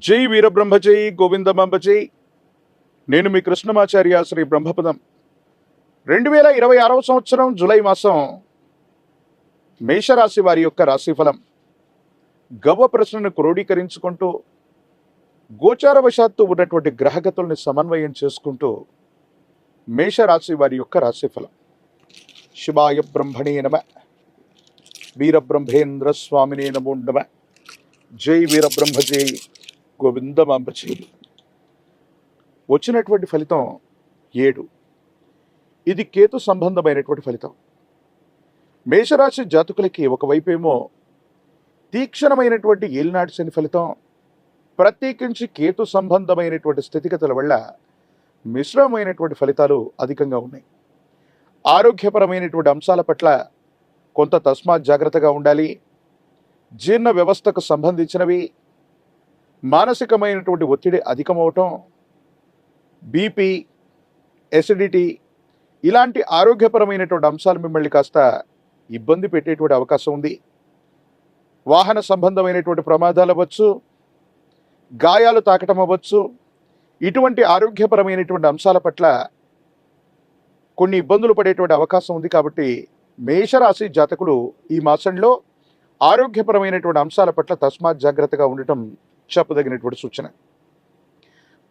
జై వీరబ్రహ్మ జై గోవిందమాంబ జై. నేను మీ కృష్ణమాచార్య శ్రీ బ్రహ్మపదం. 2026 సంవత్సరం జూలై మాసం మేషరాశి వారి యొక్క రాశిఫలం. గవ్వ ప్రశ్నను క్రోడీకరించుకుంటూ గోచారవశాత్తు ఉన్నటువంటి గ్రహగతుల్ని సమన్వయం చేసుకుంటూ మేషరాశి వారి యొక్క రాశిఫలం. శివాయ బ్రహ్మణే నమ, వీరబ్రహ్మేంద్ర స్వామినే నమో నమ. జై వీరబ్రహ్మ జై గోవిందమాంబ జై. వచ్చినటువంటి ఫలితం 7. ఇది కేతు సంబంధమైనటువంటి ఫలితం. మేషరాశి జాతకులకి ఒకవైపేమో తీక్షణమైనటువంటి ఏలినాటి శని ఫలితం, ప్రత్యేకించి కేతు సంబంధమైనటువంటి స్థితిగతుల వల్ల మిశ్రమమైనటువంటి ఫలితాలు అధికంగా ఉన్నాయి. ఆరోగ్యపరమైనటువంటి అంశాల పట్ల కొంత తస్మాత్ జాగ్రత్తగా ఉండాలి. జీర్ణ వ్యవస్థకు సంబంధించినవి, మానసికమైనటువంటి ఒత్తిడి అధికమవటం, బీపీ, ఎసిడిటీ ఇలాంటి ఆరోగ్యపరమైనటువంటి అంశాలు మిమ్మల్ని కాస్త ఇబ్బంది పెట్టేటువంటి అవకాశం ఉంది. వాహన సంబంధమైనటువంటి ప్రమాదాలు అవ్వచ్చు, గాయాలు తాకటం అవ్వచ్చు. ఇటువంటి ఆరోగ్యపరమైనటువంటి అంశాల పట్ల కొన్ని ఇబ్బందులు పడేటువంటి అవకాశం ఉంది. కాబట్టి మేషరాశి జాతకులు ఈ మాసంలో ఆరోగ్యపరమైనటువంటి అంశాల పట్ల తస్మాత్ జాగ్రత్తగా ఉండటం చెప్పదగినటువంటి సూచన.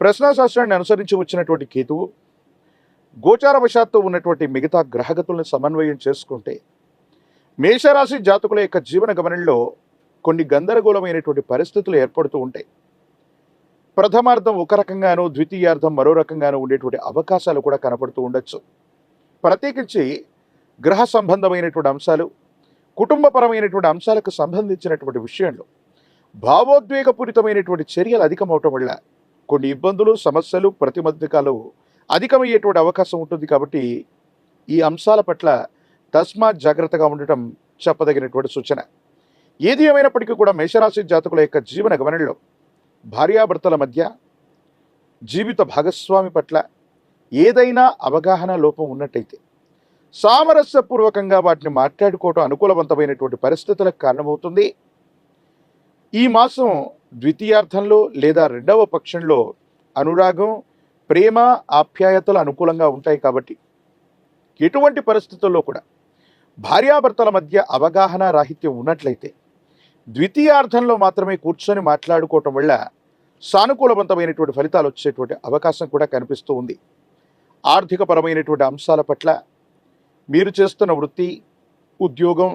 ప్రశ్నాశాస్త్రాన్ని అనుసరించి వచ్చినటువంటి కేతువు గోచారవశాత్తు ఉన్నటువంటి మిగతా గ్రహగతులను సమన్వయం చేసుకుంటే మేషరాశి జాతకుల యొక్క జీవన గమనంలో కొన్ని గందరగోళమైనటువంటి పరిస్థితులు ఏర్పడుతూ ఉంటాయి. ప్రథమార్థం ఒక రకంగానూ, ద్వితీయార్థం మరో రకంగానూ ఉండేటువంటి అవకాశాలు కూడా కనపడుతూ ఉండొచ్చు. ప్రత్యేకించి గ్రహ సంబంధమైనటువంటి అంశాలు, కుటుంబపరమైనటువంటి అంశాలకు సంబంధించినటువంటి విషయంలో భావోద్వేగపూరితమైనటువంటి చర్యలు అధికమవటం వల్ల కొన్ని ఇబ్బందులు, సమస్యలు, ప్రతిబంధకాలు అధికమయ్యేటువంటి అవకాశం ఉంటుంది. కాబట్టి ఈ అంశాల పట్ల తస్మాత్ జాగ్రత్తగా ఉండటం చెప్పదగినటువంటి సూచన. ఏది ఏమైనప్పటికీ కూడా మేషరాశి జాతకుల యొక్క జీవన గమనంలో భార్యాభర్తల మధ్య, జీవిత భాగస్వామి పట్ల ఏదైనా అవగాహన లోపం ఉన్నట్టయితే సామరస్యపూర్వకంగా వాటిని మాట్లాడుకోవటం అనుకూలవంతమైనటువంటి పరిస్థితులకు కారణమవుతుంది. ఈ మాసం ద్వితీయార్థంలో లేదా రెండవ పక్షంలో అనురాగం, ప్రేమ, ఆప్యాయతలు అనుకూలంగా ఉంటాయి. కాబట్టి ఎటువంటి పరిస్థితుల్లో కూడా భార్యాభర్తల మధ్య అవగాహన రాహిత్యం ఉన్నట్లయితే ద్వితీయార్థంలో మాత్రమే కూర్చొని మాట్లాడుకోవటం వల్ల సానుకూలవంతమైనటువంటి ఫలితాలు వచ్చేటువంటి అవకాశం కూడా కనిపిస్తూ ఉంది. ఆర్థికపరమైనటువంటి అంశాల పట్ల, మీరు చేస్తున్న వృత్తి, ఉద్యోగం,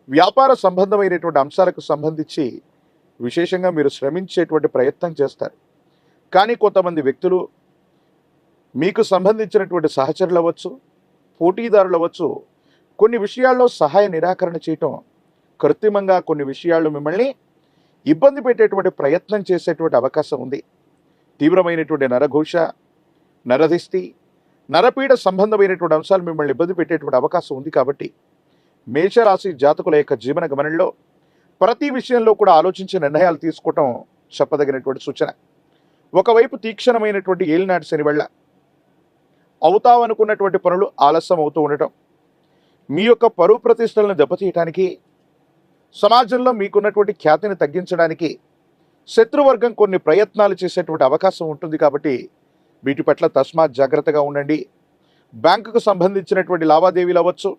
వ్యాపార సంబంధమైనటువంటి అంశాలకు సంబంధించి విశేషంగా మీరు శ్రమించేటువంటి ప్రయత్నం చేస్తారు. కానీ కొంతమంది వ్యక్తులు, మీకు సంబంధించినటువంటి సహచరులు అవ్వచ్చు, పోటీదారులు అవ్వచ్చు, కొన్ని విషయాల్లో సహాయ నిరాకరణ చేయటం, కృత్రిమంగా కొన్ని విషయాల్లో మిమ్మల్ని ఇబ్బంది పెట్టేటువంటి ప్రయత్నం చేసేటువంటి అవకాశం ఉంది. తీవ్రమైనటువంటి నరఘోష, నరదిష్టి, నరపీడ సంబంధమైనటువంటి అంశాలు మిమ్మల్ని ఇబ్బంది పెట్టేటువంటి అవకాశం ఉంది. కాబట్టి మేషరాశి జాతకుల యొక్క జీవన గమనంలో ప్రతి విషయంలో కూడా ఆలోచించి నిర్ణయాలు తీసుకోవటం చెప్పదగినటువంటి సూచన. ఒకవైపు తీక్షణమైనటువంటి ఏలినాటి శని వల్ల అవుతావనుకున్నటువంటి పనులు ఆలస్యం అవుతూ ఉండటం, మీ యొక్క పరువు ప్రతిష్టలను దెబ్బతీయటానికి, సమాజంలో మీకున్నటువంటి ఖ్యాతిని తగ్గించడానికి శత్రువర్గం కొన్ని ప్రయత్నాలు చేసేటువంటి అవకాశం ఉంటుంది. కాబట్టి వీటి పట్ల తస్మాత్ జాగ్రత్తగా ఉండండి. బ్యాంకుకు సంబంధించినటువంటి లావాదేవీలు అవ్వచ్చు,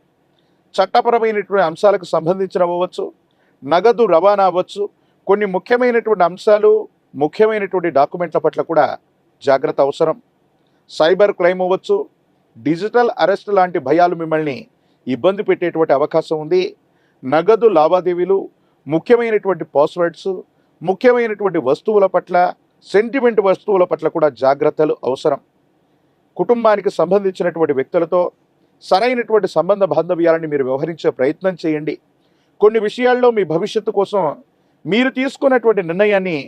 చట్టపరమైనటువంటి అంశాలకు సంబంధించినవి అవ్వచ్చు, నగదు రవాణా అవ్వచ్చు, కొన్ని ముఖ్యమైనటువంటి అంశాలు, ముఖ్యమైనటువంటి డాక్యుమెంట్ల పట్ల కూడా జాగ్రత్త అవసరం. సైబర్ క్రైమ్ అవ్వచ్చు, డిజిటల్ అరెస్ట్ లాంటి భయాలు మిమ్మల్ని ఇబ్బంది పెట్టేటువంటి అవకాశం ఉంది. నగదు లావాదేవీలు, ముఖ్యమైనటువంటి పాస్వర్డ్స్, ముఖ్యమైనటువంటి వస్తువుల పట్ల, సెంటిమెంట్ వస్తువుల పట్ల కూడా జాగ్రత్తలు అవసరం. కుటుంబానికి సంబంధించినటువంటి వ్యక్తులతో సరైనటువంటి సంబంధ బాంధవ్యాలని మీరు వ్యవహరించే ప్రయత్నం చేయండి. కొన్ని విషయాల్లో మీ భవిష్యత్తు కోసం మీరు తీసుకున్నటువంటి నిర్ణయాన్ని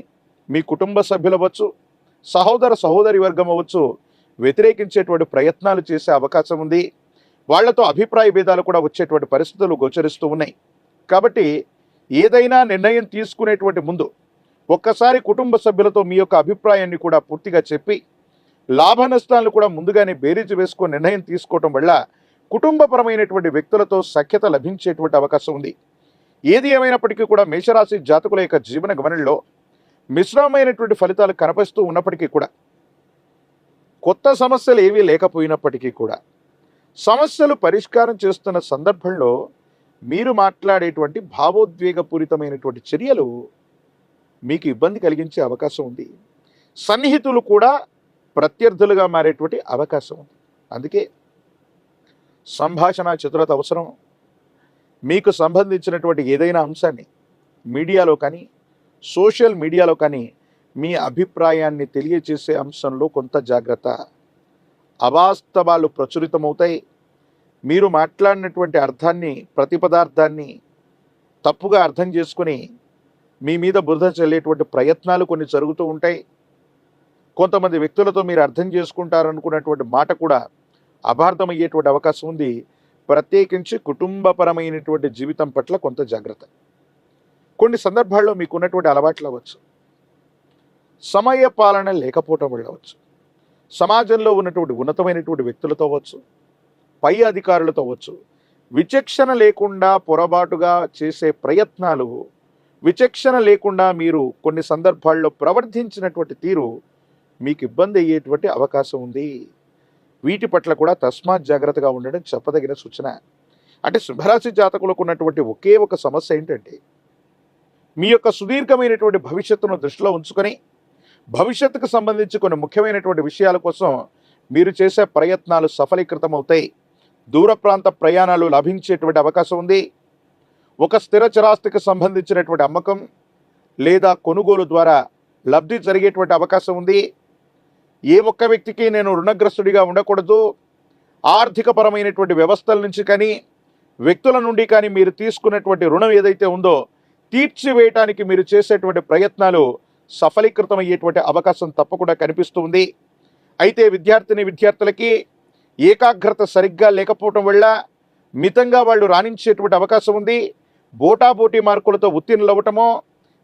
మీ కుటుంబ సభ్యులు అవ్వచ్చు, సహోదర సహోదరి వర్గం అవ్వచ్చు, వ్యతిరేకించేటువంటి ప్రయత్నాలు చేసే అవకాశం ఉంది. వాళ్లతో అభిప్రాయ భేదాలు కూడా వచ్చేటువంటి పరిస్థితులు గోచరిస్తూ ఉన్నాయి. కాబట్టి ఏదైనా నిర్ణయం తీసుకునేటువంటి ముందు ఒక్కసారి కుటుంబ సభ్యులతో మీ యొక్క అభిప్రాయాన్ని కూడా పూర్తిగా చెప్పి, లాభ నష్టాలను కూడా ముందుగానే బేరీజు వేసుకొని నిర్ణయం తీసుకోవటం వల్ల కుటుంబపరమైనటువంటి వ్యక్తులతో సఖ్యత లభించేటువంటి అవకాశం ఉంది. ఏది ఏమైనప్పటికీ కూడా మేషరాశి జాతకుల యొక్క జీవన గమనంలో మిశ్రమమైనటువంటి ఫలితాలు కనిపిస్తూ ఉన్నప్పటికీ కూడా, కొత్త సమస్యలు ఏవీ లేకపోయినప్పటికీ కూడా, సమస్యలు పరిష్కారం చేస్తున్న సందర్భంలో మీరు మాట్లాడేటువంటి భావోద్వేగపూరితమైనటువంటి చర్యలు మీకు ఇబ్బంది కలిగించే అవకాశం ఉంది. సన్నిహితులు కూడా ప్రత్యర్థులుగా మారేటువంటి అవకాశం ఉంది. అందుకే సంభాషణ చతురత అవసరం. మీకు సంబంధించినటువంటి ఏదైనా అంశాన్ని మీడియాలో కానీ, సోషల్ మీడియాలో కానీ మీ అభిప్రాయాన్ని తెలియజేసే అంశంలో కొంత జాగ్రత్త. అవాస్తవాలు ప్రచురితమవుతాయి. మీరు మాట్లాడినటువంటి అర్థాన్ని, ప్రతి పదార్థాన్ని తప్పుగా అర్థం చేసుకుని మీ మీద బురద చల్లేటువంటి ప్రయత్నాలు కొన్ని జరుగుతూ ఉంటాయి. కొంతమంది వ్యక్తులతో మీరు అర్థం చేసుకుంటారనుకున్నటువంటి మాట కూడా అపార్థమయ్యేటువంటి అవకాశం ఉంది. ప్రత్యేకించి కుటుంబపరమైనటువంటి జీవితం పట్ల కొంత జాగ్రత్త. కొన్ని సందర్భాల్లో మీకున్నటువంటి అలవాట్లు అవ్వచ్చు, సమయ పాలన లేకపోవటం వల్ల అవ్వచ్చు, సమాజంలో ఉన్నటువంటి ఉన్నతమైనటువంటి వ్యక్తులతో అవ్వచ్చు, పై అధికారులతో అవ్వచ్చు, విచక్షణ లేకుండా పొరపాటుగా చేసే ప్రయత్నాలు, విచక్షణ లేకుండా మీరు కొన్ని సందర్భాల్లో ప్రవర్తించినటువంటి తీరు మీకు ఇబ్బంది అయ్యేటువంటి అవకాశం ఉంది. వీటి పట్ల కూడా తస్మాత్ జాగ్రత్తగా ఉండడం చెప్పదగిన సూచన. అంటే సింహరాశి జాతకులకు ఉన్నటువంటి ఒకే ఒక సమస్య ఏంటంటే, మీ యొక్క సుదీర్ఘమైనటువంటి భవిష్యత్తును దృష్టిలో ఉంచుకొని భవిష్యత్తుకు సంబంధించి కొన్ని ముఖ్యమైనటువంటి విషయాల కోసం మీరు చేసే ప్రయత్నాలు సఫలీకృతమవుతాయి. దూర ప్రాంత ప్రయాణాలు లభించేటువంటి అవకాశం ఉంది. ఒక స్థిర చరాస్తికి సంబంధించినటువంటి అమ్మకం లేదా కొనుగోలు ద్వారా లబ్ధి జరిగేటువంటి అవకాశం ఉంది. ఏ ఒక్క వ్యక్తికి నేను రుణగ్రస్తుడిగా ఉండకూడదు, ఆర్థికపరమైనటువంటి వ్యవస్థల నుంచి కానీ, వ్యక్తుల నుండి కానీ మీరు తీసుకున్నటువంటి రుణం ఏదైతే ఉందో తీర్చివేయటానికి మీరు చేసేటువంటి ప్రయత్నాలు సఫలీకృతమయ్యేటువంటి అవకాశం తప్పకుండా కనిపిస్తుంది. అయితే విద్యార్థులకి ఏకాగ్రత సరిగ్గా లేకపోవటం వల్ల మితంగా వాళ్ళు రాణించేటువంటి అవకాశం ఉంది. బోటాబోటీ మార్కులతో ఉత్తీర్ణులు అవ్వటమో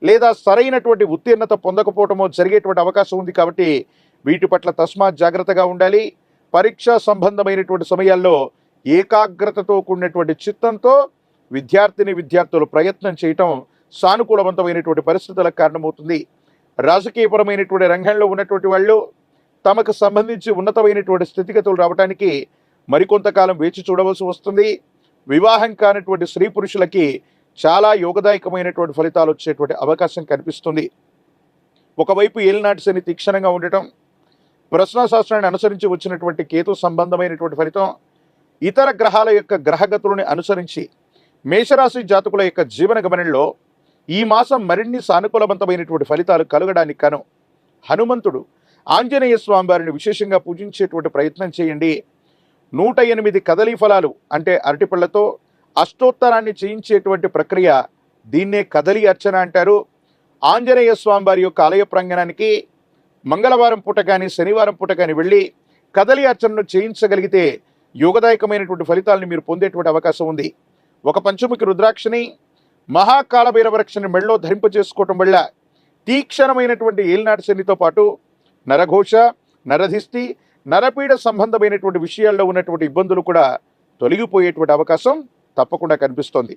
లేదా సరైనటువంటి ఉత్తీర్ణత పొందకపోవటమో జరిగేటువంటి అవకాశం ఉంది. కాబట్టి వీటి పట్ల తస్మాత్ జాగ్రత్తగా ఉండాలి. పరీక్షా సంబంధమైనటువంటి సమయాల్లో ఏకాగ్రతతో కూడినటువంటి చిత్తంతో విద్యార్థులు ప్రయత్నం చేయటం సానుకూలవంతమైనటువంటి పరిస్థితులకు కారణమవుతుంది. రాజకీయపరమైనటువంటి రంగంలో ఉన్నటువంటి వాళ్ళు తమకు సంబంధించి ఉన్నతమైనటువంటి స్థితిగతులు రావడానికి మరికొంతకాలం వేచి చూడవలసి వస్తుంది. వివాహం కానటువంటి స్త్రీ పురుషులకి చాలా యోగదాయకమైనటువంటి ఫలితాలు వచ్చేటువంటి అవకాశం కనిపిస్తుంది. ఒకవైపు ఏలినాటి శని తీక్షణంగా ఉండటం, ప్రశ్నాశాస్త్రాన్ని అనుసరించి వచ్చినటువంటి కేతు సంబంధమైనటువంటి ఫలితం, ఇతర గ్రహాల యొక్క గ్రహగతులని అనుసరించి మేషరాశి జాతకుల యొక్క జీవన గమనంలో ఈ మాసం మరిన్ని సానుకూలవంతమైనటువంటి ఫలితాలు కలగడానికి కాను హనుమంతుడు, ఆంజనేయ స్వామి వారిని విశేషంగా పూజించేటువంటి ప్రయత్నం చేయండి. 108 కదలీ ఫలాలు అంటే అరటిపళ్లతో అష్టోత్తరాన్ని చేయించేటువంటి ప్రక్రియ, దీన్నే కదలి అర్చన అంటారు. ఆంజనేయ స్వామి వారి యొక్క ఆలయ ప్రాంగణానికి మంగళవారం పూట కానీ శనివారం పూట కానీ వెళ్ళి కదలి అర్చనను చేయించగలిగితే యోగదాయకమైనటువంటి ఫలితాలను మీరు పొందేటువంటి అవకాశం ఉంది. ఒక పంచముఖి రుద్రాక్షని, మహాకాళభైరవ రక్షని మెడలో ధరింపజేసుకోవటం వల్ల తీక్షణమైనటువంటి ఏలినాటి శనితో పాటు నరఘోష, నరధిష్టి, నరపీడ సంబంధమైనటువంటి విషయాల్లో ఉన్నటువంటి ఇబ్బందులు కూడా తొలగిపోయేటువంటి అవకాశం తప్పకుండా కనిపిస్తోంది.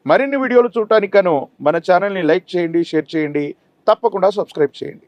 మరిన్ని వీడియోలు చూడటానికి గాను మన ఛానల్ని లైక్ చేయండి, షేర్ చేయండి, తప్పకుండా సబ్స్క్రైబ్ చేయండి.